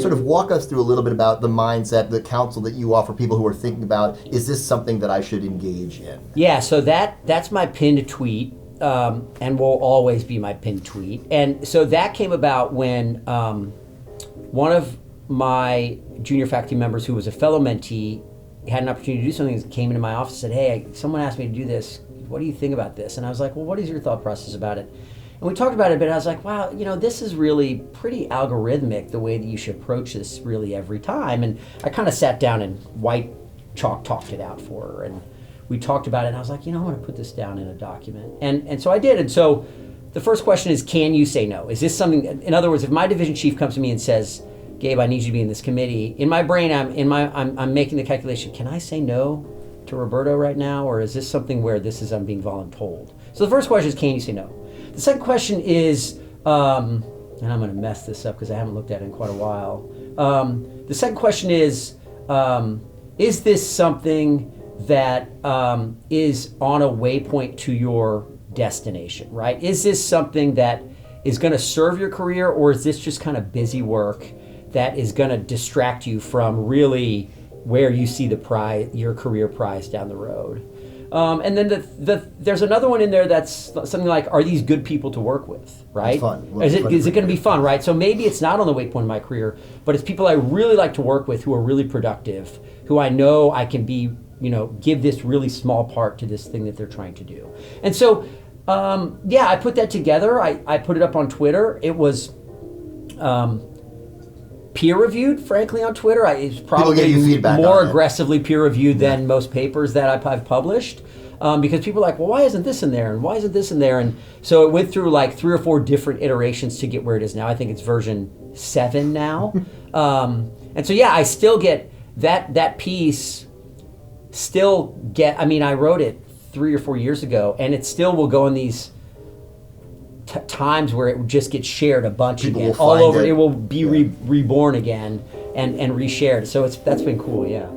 sort of walk us through a little bit about the mindset, the counsel that you offer people who are thinking about, is this something that I should engage in? Yeah, so that's my pinned tweet, and will always be my pinned tweet. And so that came about when one of my junior faculty members who was a fellow mentee had an opportunity to do something, came into my office and said, hey, someone asked me to do this. What do you think about this? And I was like, well, what is your thought process about it? And we talked about it a bit, and I was like, wow, this is really pretty algorithmic, the way that you should approach this really every time. And I kind of sat down and white chalk talked it out for her. And we talked about it, and I was like, I want to put this down in a document. And so I did. And so the first question is, can you say no? Is this something, in other words, if my division chief comes to me and says, Gabe, I need you to be in this committee, in my brain, I'm making the calculation, can I say no to Roberto right now? Or is this something where I'm being voluntold? So the first question is, can you say no? The second question is, and I'm going to mess this up because I haven't looked at it in quite a while. The second question is this something that is on a waypoint to your destination, right? Is this something that is going to serve your career, or is this just kind of busy work that is going to distract you from really where you see your career prize down the road? And then there's another one in there that's something like, are these good people to work with, right? Fun. Is it going to be fun, right? So maybe it's not on the waypoint of my career, but it's people I really like to work with who are really productive, who I know I can be, give this really small part to this thing that they're trying to do. And so, I put that together. I put it up on Twitter. It was peer-reviewed, frankly, on Twitter. It's probably more aggressively peer-reviewed than most papers that I've published, because people are like, well, why isn't this in there? And why isn't this in there? And so it went through like 3 or 4 different iterations to get where it is now. I think it's version 7 now. And so, I still get that piece, I wrote it 3 or 4 years ago, and it still will go in these times where it just gets shared a bunch again all over. It will be reborn again and reshared. So that's been cool, yeah.